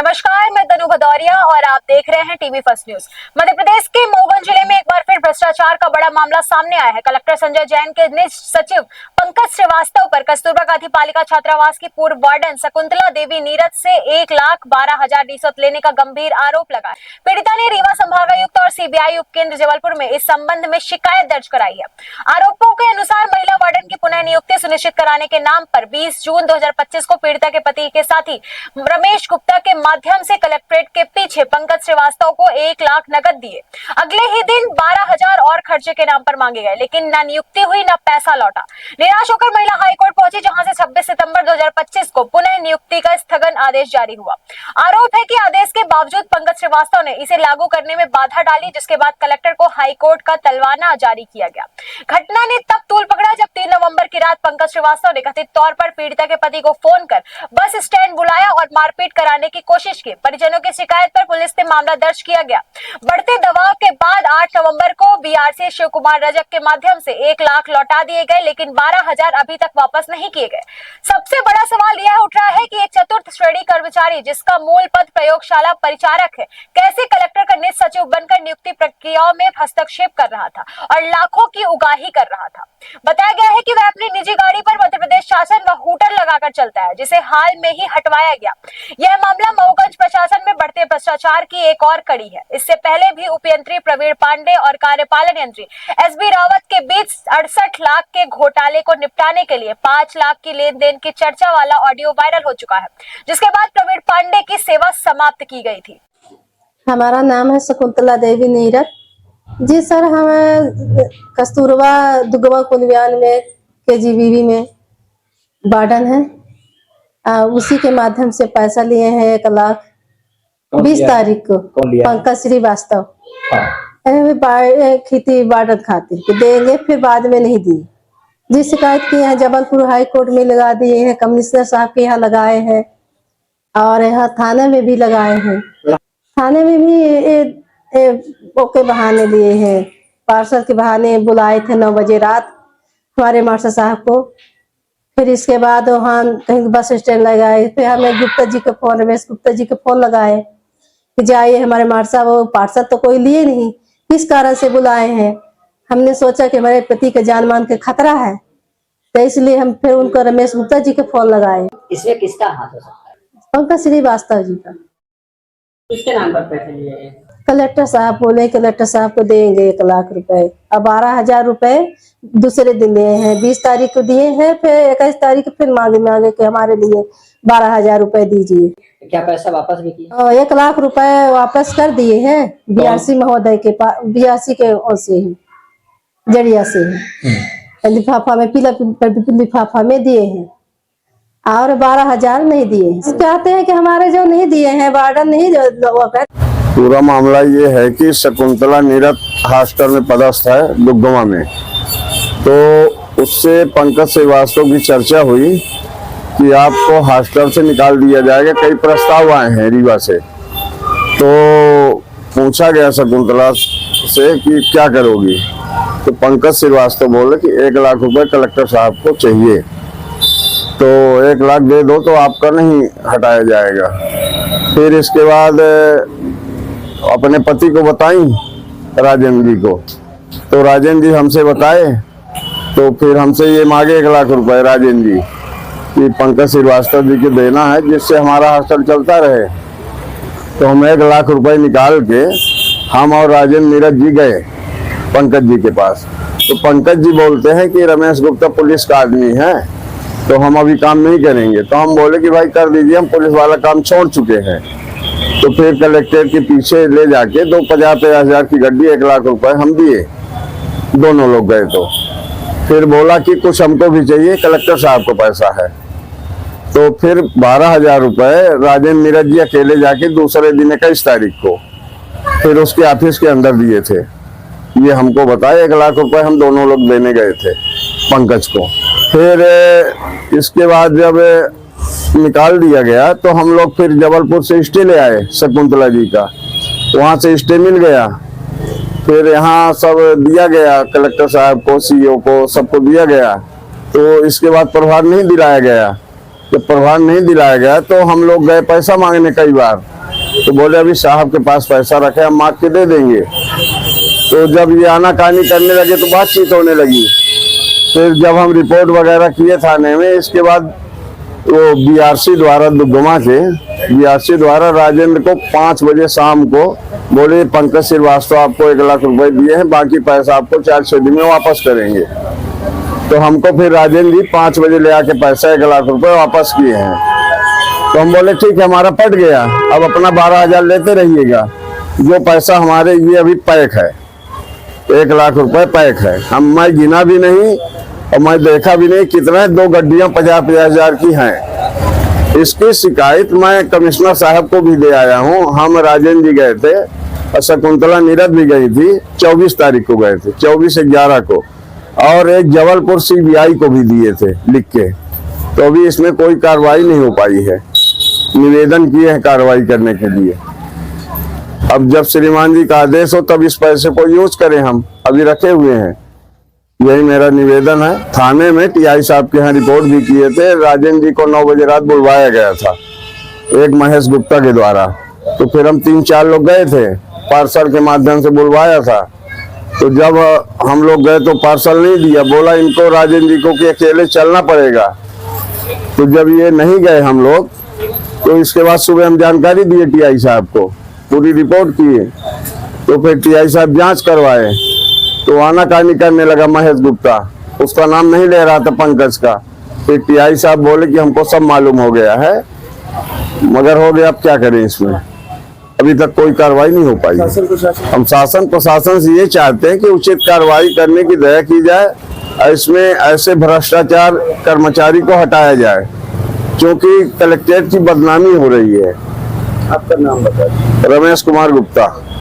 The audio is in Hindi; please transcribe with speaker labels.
Speaker 1: नमस्कार, मैं तनु भदौरिया और आप देख रहे हैं TV first news. Madhya Pradesh के मऊगंज जिले में एक बार फिर भ्रष्टाचार का बड़ा मामला सामने आया है। कलेक्टर संजय जैन के निज सचिव पंकज श्रीवास्तव पर कस्तूरबा गांधी बालिका छात्रावास की पूर्व वार्डन शकुंतला देवी नीरज से 1,12,000 रिश्वत लेने का गंभीर आरोप लगा। पीड़िता ने रीवा संभागायुक्त और सीबीआई उपकेंद्र जबलपुर में इस संबंध में शिकायत दर्ज कराई है। आरोपों के अनुसार महिला वार्डन की पुनः नियुक्ति सुनिश्चित कराने के नाम पर 20 जून 2025 को पीड़िता के पति के साथी रमेश गुप्ता के माध्यम से कलेक्ट्रेट के पीछे पंकज श्रीवास्तव को 1 लाख नकद दिए। अगले ही दिन 12,000 और खर्चे के नाम पर मांगे गए, लेकिन न नियुक्ति हुई न पैसा लौटा। निराश होकर महिला हाईकोर्ट पहुंची, जहां से 26 सितंबर 2025 को पुनः नियुक्ति का स्थगन आदेश जारी हुआ। आरोप है कि आदेश के बावजूद पंकज श्रीवास्तव ने इसे लागू करने में बाधा डाली, जिसके बाद कलेक्टर को हाईकोर्ट का तलवाना जारी किया गया। घटना ने तब तूल पकड़ा जब 3 नवंबर की रात पंकज श्रीवास्तव ने कथित तौर पर पीड़िता के पति को फोन कर बस स्टैंड बुलाया और मारपीट कराने की कोशिश की। परिजनों की शिकायत पर पुलिस ने मामला दर्ज किया गया। बढ़ते दबाव के बाद 8 नवंबर को बीआरसी शिव कुमार रजक के माध्यम से 1 लाख लौटा दिए गए, लेकिन 12,000 अभी तक वापस नहीं किए गए। सबसे बड़ा सवाल यह उठ रहा है कि एक चतुर्थ श्रेणी कर्मचारी, जिसका मूल पद प्रयोगशाला परिचारक है, कैसे कलेक्टर का निज सचिव बनकर नियुक्ति प्रक्रियाओं में हस्तक्षेप कर रहा था और लाखों की उगाही कर रहा था। बताया गया है कि वह अपनी निजी गाड़ी पर मध्य प्रदेश शासन व हूटर लगाकर चलता है, जिसे हाल में ही हटवाया गया। यह मामला मऊगंज प्रशासन में बढ़ते भ्रष्टाचार की एक और कड़ी है। इससे पहले भी उपयंत्री प्रवीण पांडे और कार्यपालन यंत्री एसबी रावत के बीच 68 लाख के घोटाले को निपटाने के लिए 5 लाख की लेन देन की चर्चा वाला ऑडियो वायरल हो चुका है, जिसके बाद प्रवीण पांडे की सेवा समाप्त की गई थी।
Speaker 2: हमारा नाम है शकुंतला देवी नीरज जी। सर, हमें कस्तूरबा दुगवा कुलव्यान में केजीबीवी में वार्डन है, उसी के माध्यम से पैसा लिए हैं 1,20,000 तारीख को पंकज श्रीवास्तव खेती वार्डन खातिर देंगे, फिर बाद में नहीं दी। जी शिकायत किए हैं, जबलपुर हाई कोर्ट में लगा दिए हैं, कमिश्नर साहब के यहाँ लगाए हैं और यहाँ थाने में भी लगाए हैं। थाने में भी ओके बहाने लिए हैं, पार्सल के बहाने बुलाए थे 9 बजे रात हमारे मास्टर साहब को। फिर इसके बाद वहाँ कहीं बस स्टैंड लगाए, फिर हमें गुप्ता जी के फोन, रमेश गुप्ता जी के फोन लगाए कि जाइए हमारे मास्टर साहब। वो पार्सल तो कोई लिए नहीं, किस कारण से बुलाए हैं। हमने सोचा कि हमारे पति का जान मान के खतरा है, तो इसलिए हम फिर उनको रमेश गुप्ता जी के फोन लगाए।
Speaker 3: इसमें किसका हाथ हो सकता है?
Speaker 2: पंकज श्रीवास्तव जी का।
Speaker 3: किसके नाम पर पैसे लिए?
Speaker 2: कलेक्टर साहब बोले कलेक्टर साहब को देंगे 1 लाख रुपए। अब 12,000 रुपए दूसरे दिन दिए हैं, 20 तारीख को दिए हैं, फिर 21 तारीख को फिर मांगे कि हमारे लिए 12,000 रुपए दीजिए।
Speaker 3: क्या पैसा वापस भी किया?
Speaker 2: 1 लाख रुपए वापस कर दिए हैं बीआरसी महोदय के पास, बीआरसी के ओर से ही जरिया से ही लिफाफा में, पीला लिफाफा में दिए हैं और 12,000 नहीं दिए। चाहते हैं कि हमारे जो नहीं दिए हैं वार्डन नहीं जो।
Speaker 4: पूरा मामला ये है कि शकुंतला नीरज हॉस्टल में पदस्थ है दुग्गवा में, तो उससे पंकज श्रीवास्तव की चर्चा हुई कि आपको हॉस्टल से निकाल दिया जाएगा। कई प्रस्ताव आए हैं रीवा से, तो पूछा गया शकुंतला से कि क्या करोगी, तो पंकज श्रीवास्तव बोले कि 1 लाख रुपए कलेक्टर साहब को चाहिए, तो 1 लाख दे दो तो आपका नहीं हटाया जाएगा। फिर इसके बाद अपने पति को बताई राजेंद्र जी को, तो राजेंद्र जी हमसे बताए, तो फिर हमसे ये मांगे 1 लाख रुपए राजेंद्र जी कि पंकज श्रीवास्तव जी को देना है, जिससे हमारा हॉस्टल चलता रहे। तो हम 1 लाख रुपए निकाल के हम और राजेंद्र नीरज जी गए पंकज जी के पास, तो पंकज जी बोलते हैं कि रमेश गुप्ता पुलिस का आदमी है, तो हम अभी काम नहीं करेंगे। तो हम बोले कि भाई कर दीजिए, हम पुलिस वाला काम छोड़ चुके हैं। तो फिर कलेक्टर के पीछे ले जाके 50,000 की गड्डी 1 लाख रुपए हम दिए, दोनों लोग गए। तो फिर बोला कि कुछ हमको भी चाहिए, कलेक्टर साहब को पैसा है। तो फिर 12,000 रुपए राजेंद्र नीरज जी अकेले जाके दूसरे दिन 21 तारीख को फिर उसके ऑफिस के अंदर दिए थे। ये हमको बताया 1 लाख रुपए हम दोनों लोग देने गए थे पंकज को। फिर इसके बाद जब निकाल दिया गया तो हम लोग फिर जबलपुर से स्टे ले आए शकुंतला जी का, वहां से स्टे मिल गया। फिर यहाँ सब दिया गया, कलेक्टर साहब को, सीईओ को, सबको दिया गया। तो इसके बाद प्रभार नहीं दिलाया गया, जब प्रभार नहीं दिलाया गया तो हम लोग गए पैसा मांगने कई बार, तो बोले अभी साहब के पास पैसा रखे, हम मांग के दे देंगे। तो जब ये आनाकानी करने लगे तो बातचीत होने लगी। फिर जब हम रिपोर्ट वगैरह किए थाने में, इसके बाद वो बीआरसी द्वारा दुग्गमा के बीआरसी द्वारा राजेंद्र को 5 बजे शाम को बोले पंकज श्रीवास्तव आपको 1 लाख रुपए दिए हैं, बाकी पैसा आपको 4-6 दिन में वापस करेंगे। तो हमको फिर राजेंद्र जी 5 बजे ले आके पैसा 1 लाख रुपए वापस किए हैं। तो हम बोले ठीक है, हमारा पट गया, अब अपना 12,000 लेते रहिएगा, जो पैसा हमारे ये अभी पैक है, 1 लाख रुपए पैक है। मैं गिना भी नहीं और मैं देखा भी नहीं कितना, 2 गड्डियां 50-50 हजार की हैं। इसकी शिकायत मैं कमिश्नर साहब को भी दे आया हूं। हम राजेंद्र जी गए थे और शकुंतला नीरद भी गई थी, 24 तारीख को गए थे, 24/11 को, और एक जबलपुर CBI को भी दिए थे लिख के। तो अभी इसमें कोई कार्रवाई नहीं हो पाई है। निवेदन किए हैं कार्रवाई करने के लिए। अब जब श्रीमान जी का आदेश हो तब इस पैसे को यूज करें, हम अभी रखे हुए हैं। यही मेरा निवेदन है। थाने में TI साहब के यहाँ रिपोर्ट भी किए थे। राजेंद्र जी को 9 बजे रात बुलवाया गया था एक महेश गुप्ता के द्वारा। तो फिर हम 3-4 लोग गए थे, पार्सल के माध्यम से बुलवाया था। तो जब हम लोग गए तो पार्सल नहीं दिया, बोला इनको राजेंद्र जी को कि अकेले चलना पड़ेगा। तो जब ये नहीं गए हम लोग, तो इसके बाद सुबह हम जानकारी दिए TI साहब को, पूरी रिपोर्ट किए। तो फिर TI साहब जांच करवाए, तो आनाकानी करने लगा महेश गुप्ता, उसका नाम नहीं ले रहा था पंकज का। फिर TI साहब बोले कि हमको सब मालूम हो गया है, मगर हो गया, अब क्या करें इसमें। अभी तक कोई कार्रवाई नहीं हो पाई। हम शासन प्रशासन से ये चाहते हैं कि उचित कार्रवाई करने की दया की जाए, इसमें ऐसे भ्रष्टाचार कर्मचारी को हटाया जाए, क्योंकि कलेक्ट्रेट की बदनामी हो रही है।
Speaker 5: आपका नाम बताइए।
Speaker 4: रमेश कुमार गुप्ता।